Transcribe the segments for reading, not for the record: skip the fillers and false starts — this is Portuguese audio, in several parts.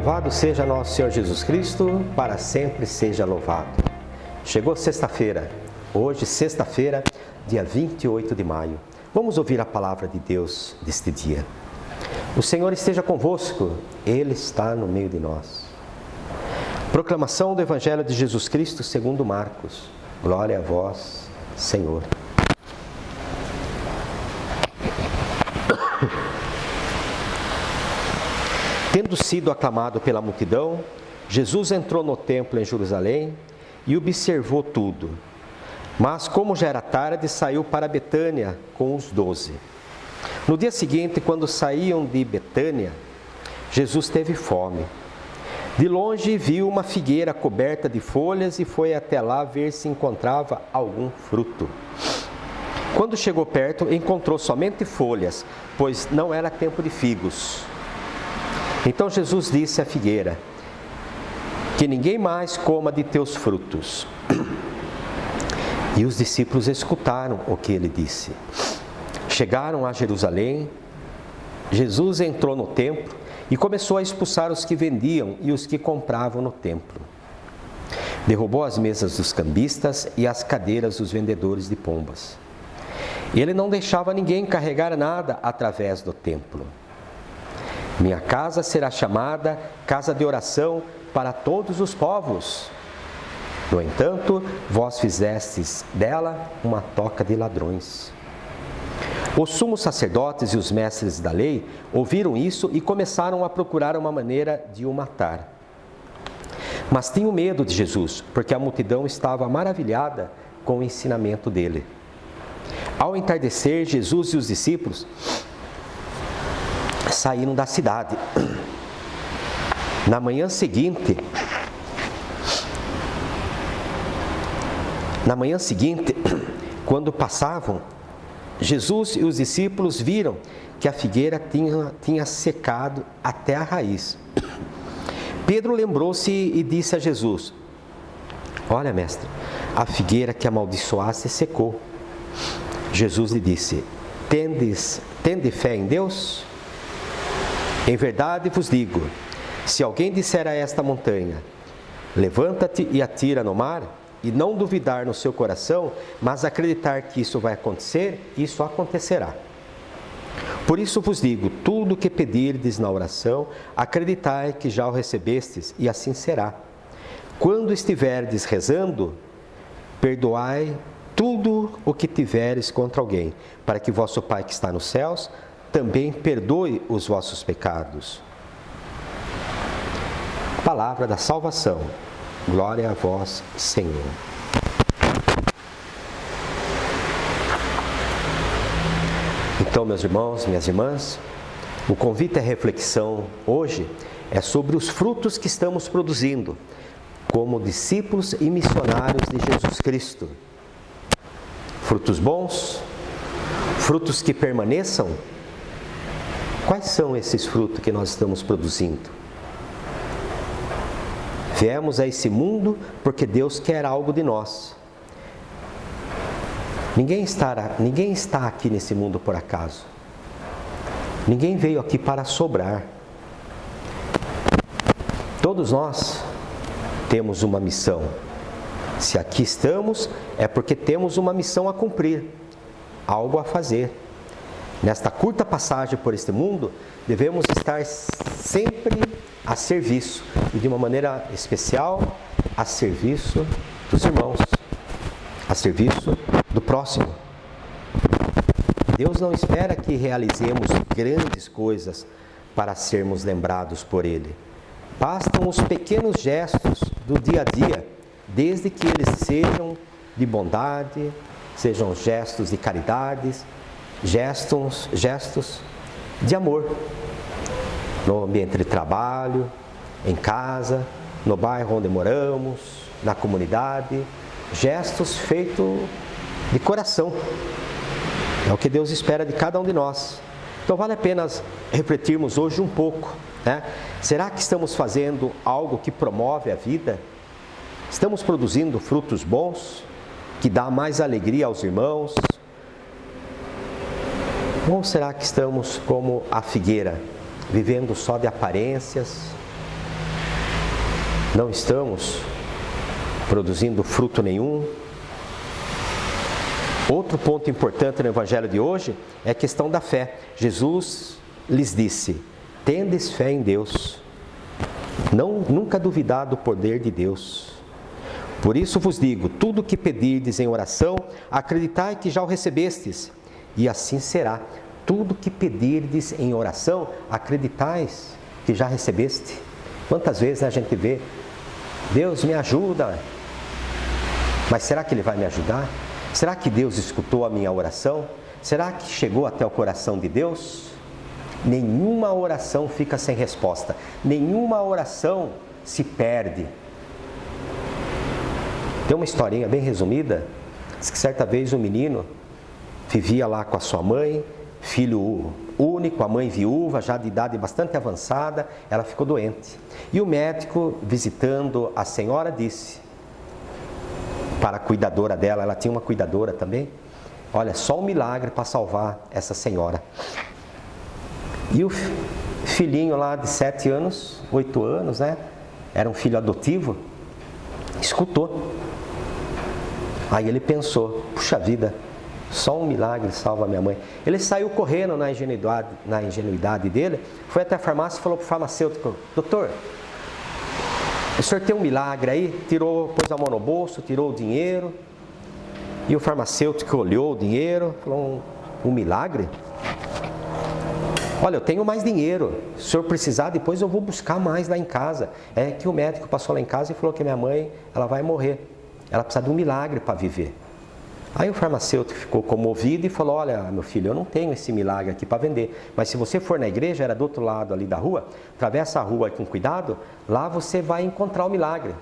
Louvado seja nosso Senhor Jesus Cristo, para sempre seja louvado. Chegou sexta-feira, hoje sexta-feira, dia 28 de maio. Vamos ouvir a palavra de Deus deste dia. O Senhor esteja convosco, Ele está no meio de nós. Proclamação do Evangelho de Jesus Cristo segundo Marcos. Glória a vós, Senhor. Tendo sido aclamado pela multidão, Jesus entrou no templo em Jerusalém e observou tudo. Mas, como já era tarde, saiu para Betânia com os 12. No dia seguinte, quando saíam de Betânia, Jesus teve fome. De longe viu uma figueira coberta de folhas e foi até lá ver se encontrava algum fruto. Quando chegou perto, encontrou somente folhas, pois não era tempo de figos. Então Jesus disse à figueira: que ninguém mais coma de teus frutos. E os discípulos escutaram o que ele disse. Chegaram a Jerusalém. Jesus entrou no templo e começou a expulsar os que vendiam e os que compravam no templo. Derrubou as mesas dos cambistas e as cadeiras dos vendedores de pombas. Ele não deixava ninguém carregar nada através do templo. Minha casa será chamada casa de oração para todos os povos. No entanto, vós fizestes dela uma toca de ladrões. Os sumos sacerdotes e os mestres da lei ouviram isso e começaram a procurar uma maneira de o matar. Mas tinham medo de Jesus, porque a multidão estava maravilhada com o ensinamento dele. Ao entardecer, Jesus e os discípulos saíram da cidade. Na manhã seguinte, quando passavam, Jesus e os discípulos viram que a figueira tinha secado até a raiz. Pedro lembrou-se e disse a Jesus: olha, mestre, a figueira que amaldiçoaste secou. Jesus lhe disse: tende fé em Deus? Em verdade vos digo, se alguém disser a esta montanha, levanta-te e atira no mar, e não duvidar no seu coração, mas acreditar que isso vai acontecer, isso acontecerá. Por isso vos digo, tudo o que pedirdes na oração, acreditai que já o recebestes, e assim será. Quando estiverdes rezando, perdoai tudo o que tiveres contra alguém, para que vosso Pai que está nos céus também perdoe os vossos pecados. Palavra da salvação. Glória a vós, Senhor. Então, meus irmãos, minhas irmãs, o convite à reflexão hoje é sobre os frutos que estamos produzindo como discípulos e missionários de Jesus Cristo. Frutos bons, frutos que permaneçam. Quais são esses frutos que nós estamos produzindo? Viemos a esse mundo porque Deus quer algo de nós. Ninguém está aqui nesse mundo por acaso. Ninguém veio aqui para sobrar. Todos nós temos uma missão. Se aqui estamos, é porque temos uma missão a cumprir, algo a fazer. Nesta curta passagem por este mundo, devemos estar sempre a serviço, e de uma maneira especial, a serviço dos irmãos, a serviço do próximo. Deus não espera que realizemos grandes coisas para sermos lembrados por Ele. Bastam os pequenos gestos do dia a dia, desde que eles sejam de bondade, sejam gestos de caridade, gestos de amor, no ambiente de trabalho, em casa, no bairro onde moramos, na comunidade, gestos feitos de coração. É o que Deus espera de cada um de nós. Então vale a pena refletirmos hoje um pouco, né? Será que estamos fazendo algo que promove a vida? Estamos produzindo frutos bons, que dá mais alegria aos irmãos? Ou será que estamos como a figueira, vivendo só de aparências, não estamos produzindo fruto nenhum. Outro ponto importante no Evangelho de hoje é a questão da fé. Jesus lhes disse: tendes fé em Deus, nunca duvidar do poder de Deus. Por isso vos digo, tudo o que pedirdes em oração, acreditai que já o recebestes, e assim será. Tudo o que pedirdes em oração, acreditais que já recebeste. Quantas vezes a gente vê, Deus me ajuda, mas será que Ele vai me ajudar? Será que Deus escutou a minha oração? Será que chegou até o coração de Deus? Nenhuma oração fica sem resposta. Nenhuma oração se perde. Tem uma historinha bem resumida. Diz que certa vez um menino vivia lá com a sua mãe, filho único, a mãe viúva, já de idade bastante avançada, ela ficou doente. E o médico, visitando a senhora, disse para a cuidadora dela, ela tinha uma cuidadora também: olha, só um milagre para salvar essa senhora. E o filhinho lá de 7 anos, 8 anos, né? Era um filho adotivo, escutou. Aí ele pensou: puxa vida, só um milagre salva minha mãe. Ele saiu correndo na ingenuidade dele, foi até a farmácia e falou para o farmacêutico: doutor, o senhor tem um milagre aí? Pôs a mão no bolso, tirou o dinheiro. E o farmacêutico olhou o dinheiro, falou: um milagre? Olha, eu tenho mais dinheiro, se o senhor precisar, depois eu vou buscar mais lá em casa. É que o médico passou lá em casa e falou que minha mãe, ela vai morrer. Ela precisa de um milagre para viver. Aí o farmacêutico ficou comovido e falou: olha, meu filho, eu não tenho esse milagre aqui para vender, mas se você for na igreja, era do outro lado ali da rua, atravessa a rua com cuidado, lá você vai encontrar o milagre.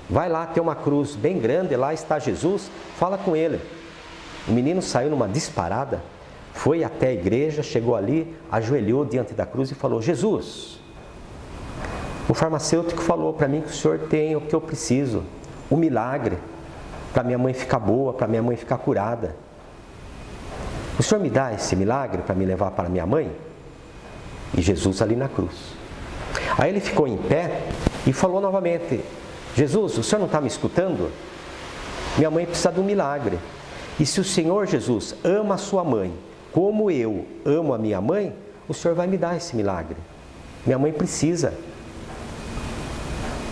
Vai lá, tem uma cruz bem grande, lá está Jesus, fala com ele. O menino saiu numa disparada, foi até a igreja, chegou ali, ajoelhou diante da cruz e falou: Jesus, o farmacêutico falou para mim que o senhor tem o que eu preciso, o milagre, para minha mãe ficar boa, para minha mãe ficar curada. O senhor me dá esse milagre para me levar para minha mãe? E Jesus ali na cruz. Aí ele ficou em pé e falou novamente: Jesus, o senhor não está me escutando? Minha mãe precisa de um milagre. E se o Senhor Jesus ama a sua mãe, como eu amo a minha mãe, o senhor vai me dar esse milagre. Minha mãe precisa.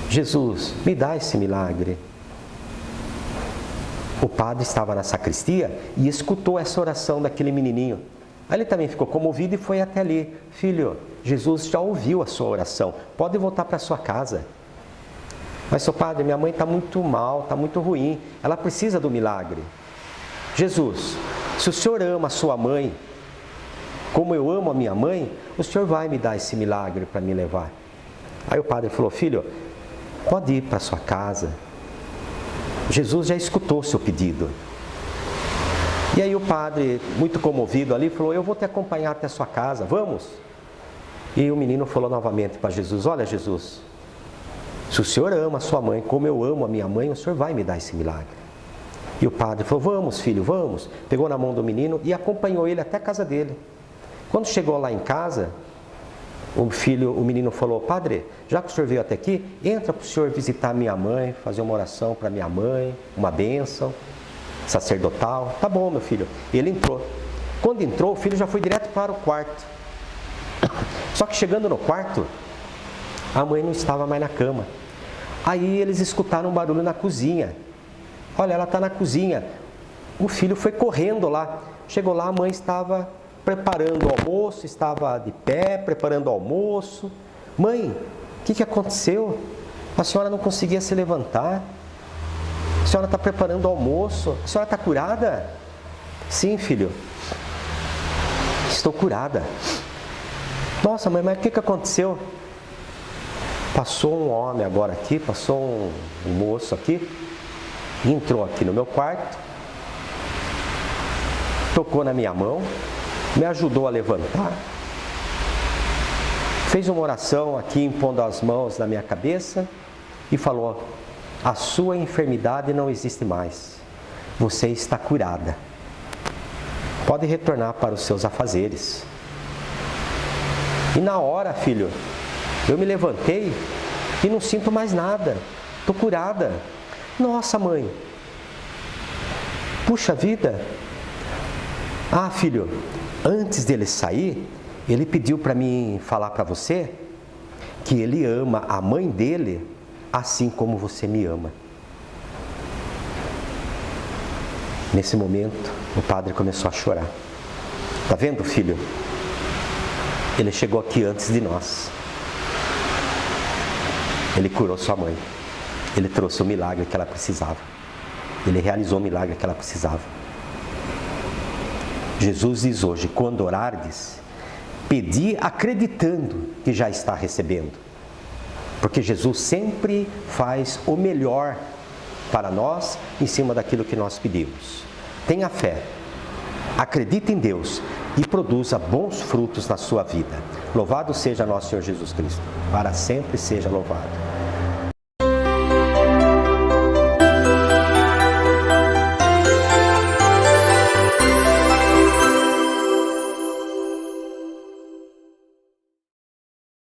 Jesus, me dá esse milagre. O padre estava na sacristia e escutou essa oração daquele menininho. Aí ele também ficou comovido e foi até ali: filho, Jesus já ouviu a sua oração, pode voltar para sua casa. Mas, seu padre, minha mãe está muito mal, está muito ruim, ela precisa do milagre. Jesus, se o senhor ama a sua mãe, como eu amo a minha mãe, o senhor vai me dar esse milagre para me levar. Aí o padre falou: filho, pode ir para sua casa. Jesus já escutou o seu pedido. E aí o padre, muito comovido ali, falou: eu vou te acompanhar até a sua casa, vamos? E o menino falou novamente para Jesus: olha, Jesus, se o senhor ama a sua mãe como eu amo a minha mãe, o senhor vai me dar esse milagre. E o padre falou: vamos, filho, vamos. Pegou na mão do menino e acompanhou ele até a casa dele. Quando chegou lá em casa, o menino falou: padre, já que o senhor veio até aqui, entra para o senhor visitar minha mãe, fazer uma oração para minha mãe, uma bênção sacerdotal. Tá bom, meu filho. Ele entrou. Quando entrou, o filho já foi direto para o quarto. Só que chegando no quarto, a mãe não estava mais na cama. Aí eles escutaram um barulho na cozinha. Olha, ela está na cozinha. O filho foi correndo lá. Chegou lá, a mãe estava preparando o almoço, estava de pé, preparando o almoço. Mãe, o que aconteceu? A senhora não conseguia se levantar. A senhora está preparando o almoço. A senhora está curada? Sim, filho. Estou curada. Nossa, mãe, mas o que aconteceu? Passou um homem agora aqui, passou um moço aqui, entrou aqui no meu quarto, tocou na minha mão, me ajudou a levantar, fez uma oração aqui impondo as mãos na minha cabeça e falou: a sua enfermidade não existe mais, você está curada, pode retornar para os seus afazeres. E na hora, filho, eu me levantei e não sinto mais nada. Estou curada. Nossa, mãe. Puxa vida. Ah, filho, antes dele sair, ele pediu para mim falar para você que ele ama a mãe dele assim como você me ama. Nesse momento, o padre começou a chorar. Tá vendo, filho? Ele chegou aqui antes de nós. Ele curou sua mãe. Ele trouxe o milagre que ela precisava. Ele realizou o milagre que ela precisava. Jesus diz hoje, quando orardes, pedi acreditando que já está recebendo. Porque Jesus sempre faz o melhor para nós em cima daquilo que nós pedimos. Tenha fé, acredite em Deus e produza bons frutos na sua vida. Louvado seja nosso Senhor Jesus Cristo, para sempre seja louvado.